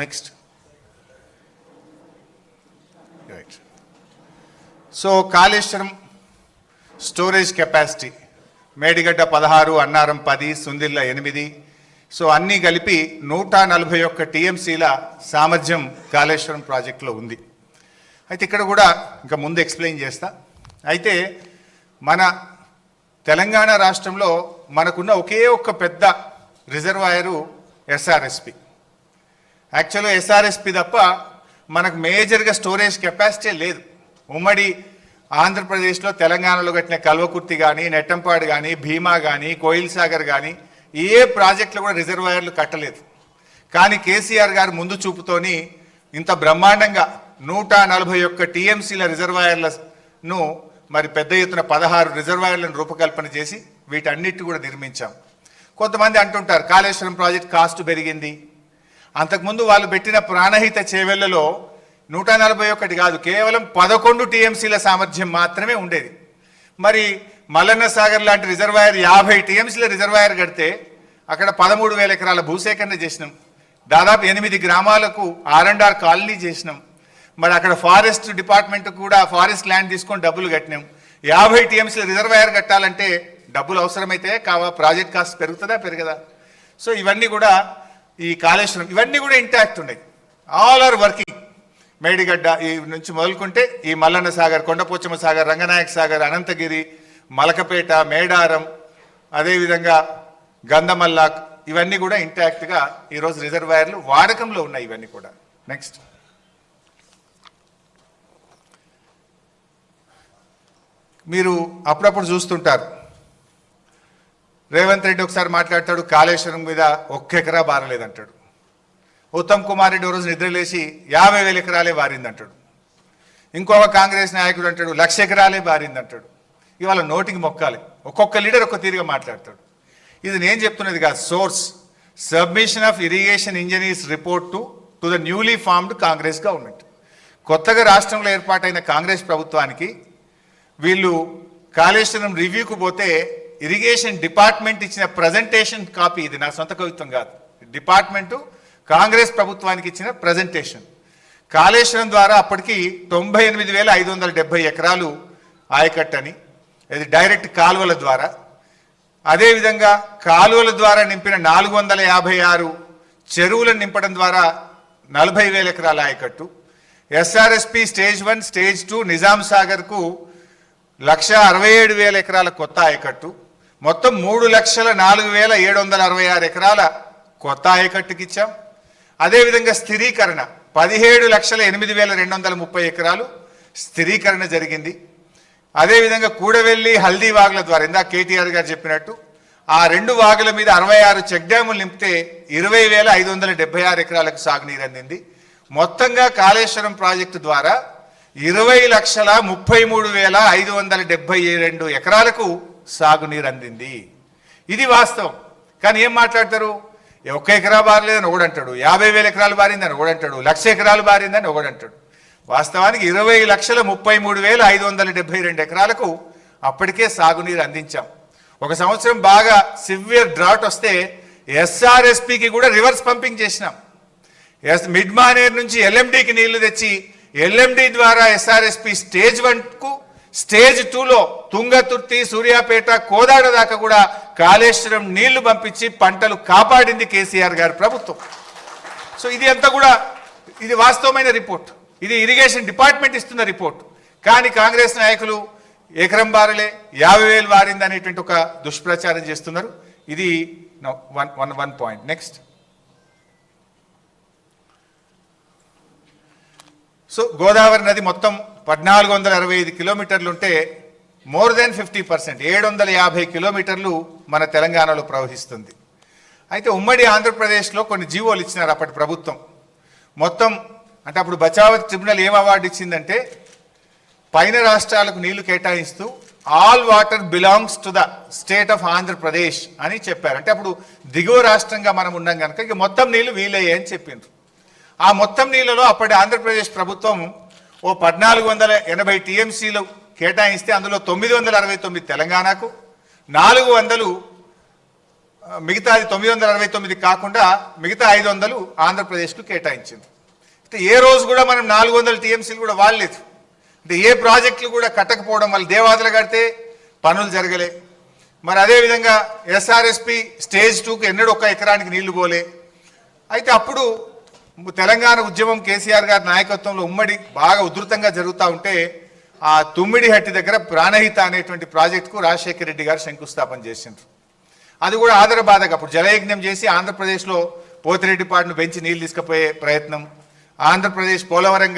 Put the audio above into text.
Next. Right. So Kaleshwaram storage capacity Medigadda 16, Annaram 10, Sundilla 8. So అన్నీ కలిపి 141 టీఎంసీల సామర్థ్యం కాళేశ్వరం ప్రాజెక్టులో ఉంది. అయితే ఇక్కడ కూడా ఇంకా ముందు ఎక్స్ప్లెయిన్ చేస్తా. అయితే మన తెలంగాణ రాష్ట్రంలో మనకున్న ఒకే ఒక్క పెద్ద రిజర్వాయరు ఎస్ఆర్ఎస్పి. యాక్చువల్గా ఎస్ఆర్ఎస్పి తప్ప మనకు మేజర్గా స్టోరేజ్ కెపాసిటీ లేదు. ఉమ్మడి ఆంధ్రప్రదేశ్లో తెలంగాణలో కట్టిన కల్వకుర్తి కానీ, నెట్టంపాడు కానీ, భీమా కానీ, కోయిల్ సాగర్ కానీ ఏ ప్రాజెక్టులు కూడా రిజర్వాయర్లు కట్టలేదు. కానీ కేసీఆర్ గారు ముందు చూపుతోని ఇంత బ్రహ్మాండంగా 141 టీఎంసీల రిజర్వాయర్లను మరి పెద్ద ఎత్తున 16 రిజర్వాయర్లను రూపకల్పన చేసి వీటన్నిటి కూడా నిర్మించాం. కొంతమంది అంటుంటారు కాళేశ్వరం ప్రాజెక్ట్ కాస్ట్ పెరిగింది. అంతకుముందు వాళ్ళు పెట్టిన ప్రాణహిత చేవెళ్లలో 141 కాదు, కేవలం 11 టీఎంసీల సామర్థ్యం మాత్రమే ఉండేది. మరి మల్లన్న సాగర్ లాంటి రిజర్వాయర్ 50 టీఎంసీల రిజర్వాయర్ కడితే అక్కడ 13,000 ఎకరాల భూసేకరణ చేసినాం. దాదాపు 8 గ్రామాలకు R&R కాలనీ చేసినాం. మరి అక్కడ ఫారెస్ట్ డిపార్ట్మెంట్ కూడా ఫారెస్ట్ ల్యాండ్ తీసుకొని డబ్బులు కట్టినాం. 50 టీఎంసీల రిజర్వాయర్ కట్టాలంటే డబ్బులు అవసరమైతే ప్రాజెక్ట్ కాస్ట్ పెరుగుతుందా పెరగదా? సో ఇవన్నీ కూడా ఈ కాళేశ్వరం ఇవన్నీ కూడా ఇంటాక్ట్ ఉన్నాయి. All are working. మేడిగడ్డ ఈ నుంచి మొదలుకుంటే ఈ మల్లన్న సాగర్, కొండపోచమ్మ సాగర్, రంగనాయక సాగర్, అనంతగిరి, మలకపేట, మేడారం, అదేవిధంగా గంధమల్లాక్ ఇవన్నీ కూడా ఇంటాక్ట్గా ఈరోజు రిజర్వాయర్లు వాడకంలో ఉన్నాయి. ఇవన్నీ కూడా. నెక్స్ట్. మీరు అప్పుడప్పుడు చూస్తుంటారు రేవంత్ రెడ్డి ఒకసారి మాట్లాడతాడు కాళేశ్వరం మీద 1 ఎకరా బారలేదంటాడు. ఉత్తమ్ కుమార్ రెడ్డి రోజు నిద్రలేసి 50,000 ఎకరాలే బారిందంటాడు. ఇంకొక కాంగ్రెస్ నాయకుడు అంటాడు 1,00,000 ఎకరాలే బారిందంటాడు. ఇవాళ నోటికి మొక్కాలి. ఒక్కొక్క లీడర్ ఒక్క తీరుగా మాట్లాడతాడు. ఇది నేను చెప్తున్నది కాదు. Source submission of irrigation engineers report to the newly formed Congress government. కొత్తగా రాష్ట్రంలో ఏర్పాటైన కాంగ్రెస్ ప్రభుత్వానికి వీళ్ళు కాళేశ్వరం రివ్యూకు పోతే ఇరిగేషన్ డిపార్ట్మెంట్ ఇచ్చిన ప్రజెంటేషన్ కాపీ, ఇది నా సొంత కవిత్వం కాదు, డిపార్ట్మెంటు కాంగ్రెస్ ప్రభుత్వానికి ఇచ్చిన ప్రజెంటేషన్. కాళేశ్వరం ద్వారా అప్పటికి 98,570 ఎకరాలు ఆయకట్టని, ఇది డైరెక్ట్ కాలువల ద్వారా. అదేవిధంగా కాలువల ద్వారా నింపిన 456 చెరువులను నింపడం ద్వారా 40,000 ఎకరాల ఆయకట్టు. ఎస్ఆర్ఎస్పి స్టేజ్ 1, స్టేజ్ 2 నిజాం సాగర్కు 1,67,000 ఎకరాల కొత్త ఆయకట్టు. మొత్తం 3,04,766 ఎకరాల కొత్త ఆయకట్టుకి ఇచ్చాం. అదేవిధంగా స్థిరీకరణ 17,08,230 ఎకరాలు స్థిరీకరణ జరిగింది. అదేవిధంగా కూడవెల్లి, హల్దీ వాగుల ద్వారా ఇందాక కేటీఆర్ గారు చెప్పినట్టు ఆ 2 వాగుల మీద 66 చెక్ డ్యాములు నింపితే 20,576 ఎకరాలకు సాగునీరు అందింది. మొత్తంగా కాళేశ్వరం ప్రాజెక్టు ద్వారా 20,33,572 ఎకరాలకు సాగునీరు అందింది. ఇది వాస్తవం. కానీ ఏం మాట్లాడతారు? 1 ఎకరా బారలేదని ఒకడంటాడు, 50,000 ఎకరాలు బారిందని ఒకడంటాడు, 1,00,000 ఎకరాలు బారిందని ఒకడంటాడు. వాస్తవానికి 20,33,572 ఎకరాలకు అప్పటికే సాగునీరు అందించాం. ఒక సంవత్సరం బాగా సివియర్ డ్రాట్ వస్తే ఎస్ఆర్ఎస్పికి కూడా రివర్స్ పంపింగ్ చేసినాం. మిడ్ మానేర్ నుంచి ఎల్ఎండికి నీళ్లు తెచ్చి ఎల్ఎండి ద్వారా ఎస్ఆర్ఎస్పి స్టేజ్ 1కు, స్టేజ్ 2లో తుంగతుర్తి, సూర్యాపేట, కోదాడ దాకా కూడా కాళేశ్వరం నీళ్లు పంపించి పంటలు కాపాడింది కేసీఆర్ గారి ప్రభుత్వం. సో ఇది అంతా కూడా ఇది వాస్తవమైన రిపోర్ట్. ఇది ఇరిగేషన్ డిపార్ట్మెంట్ ఇస్తున్న రిపోర్ట్. కానీ కాంగ్రెస్ నాయకులు ఎకరం బారలే 50,000 బారింది అనేటువంటి ఒక దుష్ప్రచారం చేస్తున్నారు. ఇది one point. Next. So Godavari నది మొత్తం 1,465 కిలోమీటర్లు ఉంటే మోర్ దెన్ 50%, 750 కిలోమీటర్లు మన తెలంగాణలో ప్రవహిస్తుంది. అయితే ఉమ్మడి ఆంధ్రప్రదేశ్లో కొన్ని జీవోలు ఇచ్చినారు అప్పటి ప్రభుత్వం. మొత్తం అంటే అప్పుడు బచావత్ ట్రిబ్యునల్ ఏం అవార్డు ఇచ్చిందంటే పైన రాష్ట్రాలకు నీళ్లు కేటాయిస్తూ all water belongs to the state of Andhra Pradesh అని చెప్పారు. అంటే అప్పుడు దిగువ రాష్ట్రంగా మనం ఉన్నాం కనుక ఇక మొత్తం నీళ్లు వీలయ్యాయి అని చెప్పిండ్రు. ఆ మొత్తం నీళ్ళలో అప్పటి ఆంధ్రప్రదేశ్ ప్రభుత్వం 1,480 టీఎంసీలు కేటాయిస్తే అందులో 969 తెలంగాణకు, 400 మిగతాది 969 కాకుండా మిగతా 500 ఆంధ్రప్రదేశ్కు కేటాయించింది. అంటే ఏ రోజు కూడా మనం 400 టీఎంసీలు కూడా వాడలేదు. అంటే ఏ ప్రాజెక్టులు కూడా కట్టకపోవడం వల్ల దేవాదులు కడితే పనులు జరగలే. మరి అదేవిధంగా ఎస్ఆర్ఎస్పి స్టేజ్ 2కు ఎన్నడూ 1 ఎకరానికి నీళ్లు పోలే. అయితే అప్పుడు తెలంగాణ ఉద్యమం కేసీఆర్ గారి నాయకత్వంలో ఉమ్మడి బాగా ఉధృతంగా జరుగుతూ ఉంటే ఆ తుమ్మిడిహట్టి దగ్గర ప్రాణహిత అనేటువంటి ప్రాజెక్టుకు రాజశేఖర రెడ్డి గారు శంకుస్థాపన చేసిండ్రు. అది కూడా ఆదరబాధగా అప్పుడు జలయజ్ఞం చేసి ఆంధ్రప్రదేశ్లో పోతిరెడ్డిపాడును పెంచి నీళ్ళు తీసుకుపోయే ప్రయత్నం, ఆంధ్రప్రదేశ్ పోలవరం